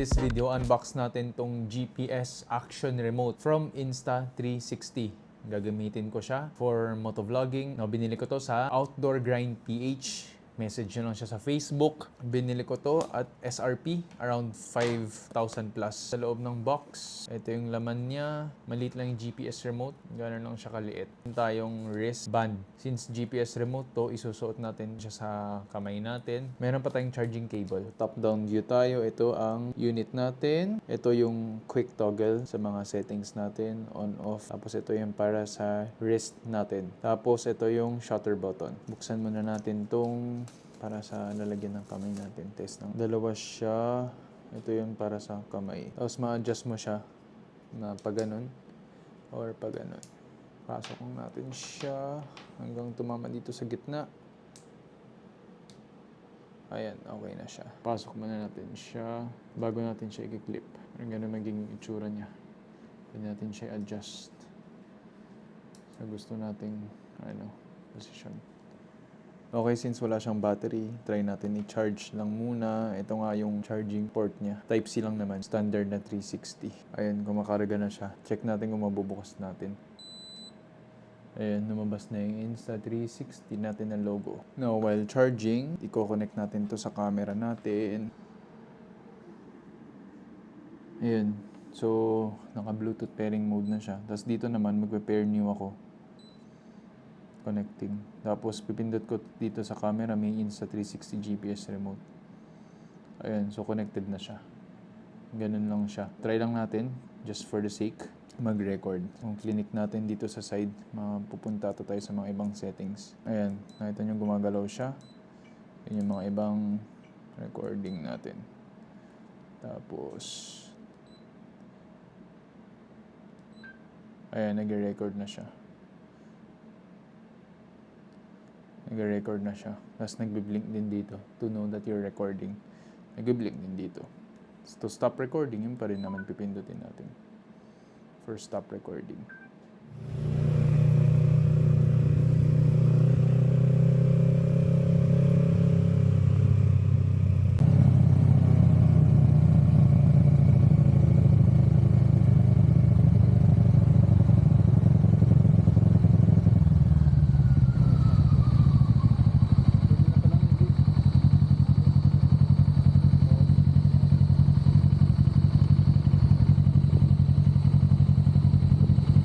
this video, unbox natin tong GPS Action Remote from Insta360. Gagamitin ko siya for motovlogging. No, binili ko to sa Outdoor Grind PH. Message nyo lang siya sa Facebook. Binili ko to at SRP, around 5,000 plus. Sa loob ng box, ito yung laman niya. Maliit lang yung GPS remote. Gano'n lang siya kaliit. Tayong wristband. Since GPS remote to, isusuot natin siya sa kamay natin. Meron pa tayong charging cable. Top-down view tayo. Ito ang unit natin. Ito yung quick toggle sa mga settings natin. On-off. Tapos ito yung para sa wrist natin. Tapos ito yung shutter button. Buksan muna natin tong para sa lalagyan ng kamay natin. Test ng dalawa siya. Ito yung para sa kamay. Tapos ma-adjust mo siya na pag ganun or pag ganun. Pasok natin siya hanggang tumama dito sa gitna. Ayan, okay na siya. Pasok muna natin siya bago natin siya i-clip. Ganun maging itsura niya. Pwede natin siya i-adjust sa gusto nating position. Okay, since wala siyang battery, try natin i-charge lang muna. Ito nga yung charging port niya. Type-C lang naman, standard na 360. Ayan, kumakarga na siya. Check natin kung mabubukas natin. Ayan, lumabas na yung Insta360 natin na logo. Now, while charging, i-connect natin to sa camera natin. Ayan, so naka-Bluetooth pairing mode na siya. Tapos dito naman, magpe-pair new ako. Connecting. Tapos pipindot ko dito sa camera, may Insta360 GPS remote. Ayan, so connected na siya. Ganun lang siya. Try lang natin, just for the sake, mag-record. Kung clinic natin dito sa side, mapupunta to tayo sa mga ibang settings. Ayan, nakita nyo gumagalaw siya. Yun yung mga ibang recording natin. Tapos, ayan, nag-record na siya. Nag-record na siya. Tapos nagbe-blink din dito to know that you're recording. Nagbe-blink din dito. To stop recording, yun pa rin naman pipindutin natin for stop recording.